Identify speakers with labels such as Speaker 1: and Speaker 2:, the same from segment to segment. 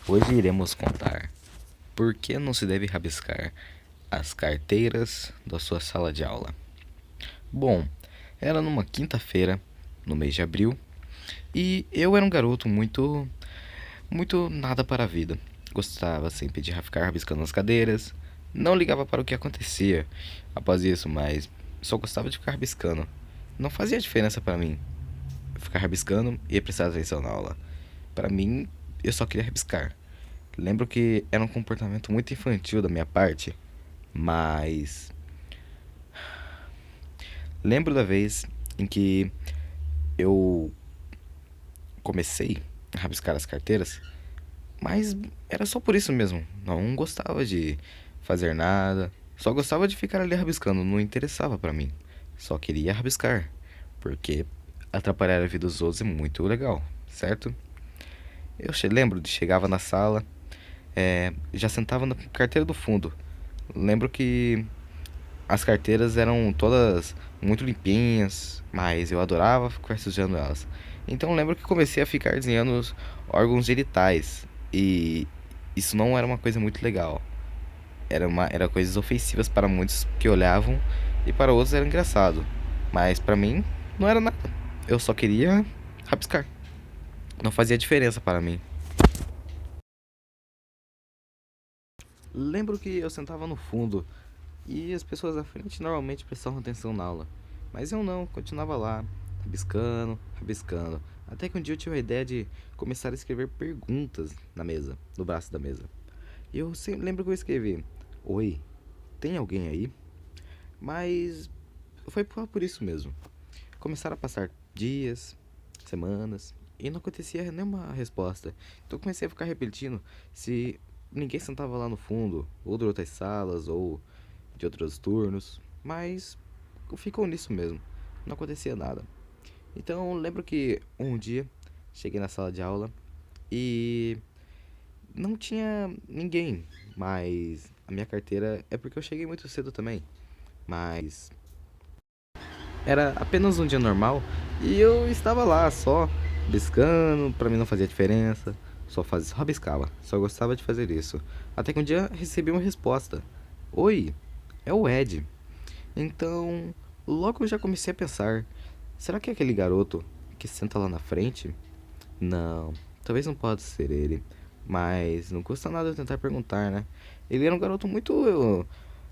Speaker 1: Hoje iremos contar por que não se deve rabiscar as carteiras da sua sala de aula. Bom, era numa quinta-feira, no mês de abril, e eu era um garoto muito nada para a vida. Gostava sempre de ficar rabiscando as cadeiras, não ligava para o que acontecia após isso, mas só gostava de ficar rabiscando. Não fazia diferença para mim ficar rabiscando e prestar atenção na aula. Para mim, eu só queria rabiscar. Lembro que era um comportamento muito infantil da minha parte, mas lembro da vez em que eu comecei a rabiscar as carteiras, mas era só por isso mesmo. Não gostava de fazer nada, só gostava de ficar ali rabiscando, não interessava pra mim. Só queria rabiscar, porque atrapalhar a vida dos outros é muito legal, certo? Lembro de chegava na sala, já sentava na carteira do fundo. Lembro que as carteiras eram todas muito limpinhas, mas eu adorava ficar sujando elas. Então eu lembro que comecei a ficar desenhando os órgãos genitais e isso não era uma coisa muito legal. Era coisas ofensivas para muitos que olhavam e para outros era engraçado. Mas para mim não era nada. Eu só queria rabiscar. Não fazia diferença para mim. Lembro que eu sentava no fundo e as pessoas à frente normalmente prestavam atenção na aula. Mas eu não, continuava lá, rabiscando, rabiscando. Até que um dia eu tive a ideia de começar a escrever perguntas na mesa, no braço da mesa. E eu sempre lembro que eu escrevi: Oi, tem alguém aí? Mas foi por isso mesmo. Começaram a passar dias, semanas, e não acontecia nenhuma resposta. Então eu comecei a ficar repetindo se ninguém sentava lá no fundo, ou de outras salas, ou de outros turnos, mas ficou nisso mesmo, não acontecia nada. Então eu lembro que um dia cheguei na sala de aula e não tinha ninguém, mas a minha carteira é porque eu cheguei muito cedo também, mas era apenas um dia normal e eu estava lá só biscando, pra mim não fazia diferença, só rabiscava, só gostava de fazer isso. Até que um dia recebi uma resposta: Oi, é o Ed. Então, logo eu já comecei a pensar: será que é aquele garoto que senta lá na frente? Não, talvez não possa ser ele, mas não custa nada eu tentar perguntar, né? Ele era um garoto muito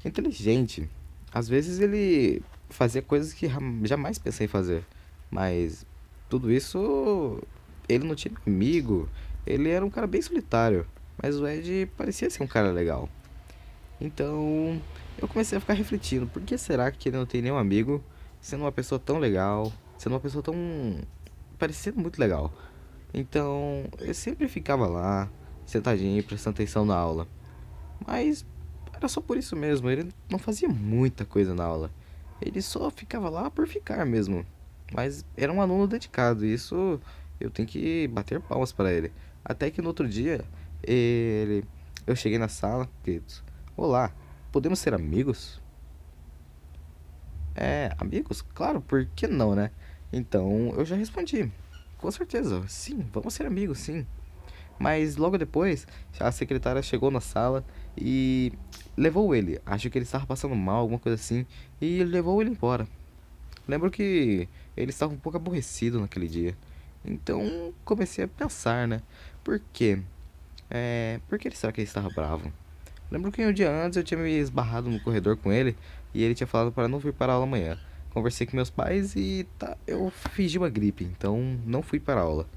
Speaker 1: inteligente. Às vezes ele fazia coisas que jamais pensei em fazer, mas tudo isso ele não tinha amigo, ele era um cara bem solitário, mas o Ed parecia ser um cara legal. Então, eu comecei a ficar refletindo, por que será que ele não tem nenhum amigo, sendo uma pessoa tão legal, sendo uma pessoa tão parecendo muito legal. Então, eu sempre ficava lá, sentadinho, prestando atenção na aula. Mas era só por isso mesmo, ele não fazia muita coisa na aula. Ele só ficava lá por ficar mesmo. Mas era um aluno dedicado, e isso eu tenho que bater palmas para ele. Até que no outro dia, ele eu cheguei na sala, queridos. Olá, podemos ser amigos? É, amigos? Claro, por que não, né? Então eu já respondi. Com certeza, sim, vamos ser amigos, sim. Mas logo depois, a secretária chegou na sala e levou ele. Acho que ele estava passando mal, alguma coisa assim, e levou ele embora. Lembro que ele estava um pouco aborrecido naquele dia. Então comecei a pensar, né? Por quê? Por que será que ele estava bravo? Lembro que um dia antes eu tinha me esbarrado no corredor com ele e ele tinha falado para não vir para a aula amanhã. Conversei com meus pais e eu fingi uma gripe, então não fui para a aula.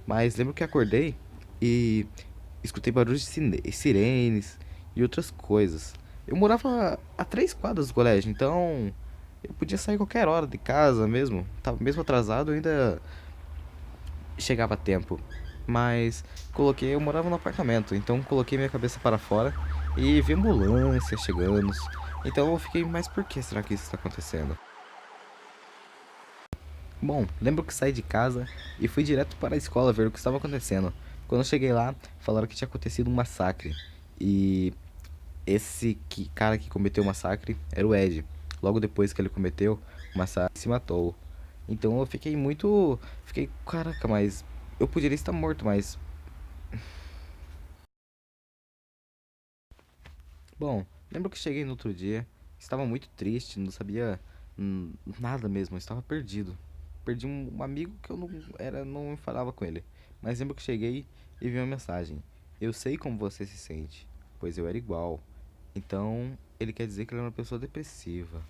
Speaker 1: Mas lembro que acordei e escutei barulhos de sirenes e outras coisas. Eu morava a 3 quadras do colégio, então eu podia sair qualquer hora de casa mesmo. Tava mesmo atrasado, eu ainda chegava a tempo. Mas eu morava no apartamento, então coloquei minha cabeça para fora e vi ambulância chegando. Então eu fiquei, mas por que será que isso está acontecendo? Bom, lembro que saí de casa e fui direto para a escola ver o que estava acontecendo. Quando eu cheguei lá, falaram que tinha acontecido um massacre. E cara que cometeu o massacre era o Ed. Logo depois que ele cometeu o massacre, se matou. Então eu fiquei muito. Fiquei, caraca, mas eu poderia estar morto, mas Bom, lembro que cheguei no outro dia, estava muito triste, não sabia nada mesmo, eu estava perdido. Perdi um amigo que eu não falava com ele. Mas lembro que cheguei e vi uma mensagem. Eu sei como você se sente, pois eu era igual. Então, ele quer dizer que ele era uma pessoa depressiva.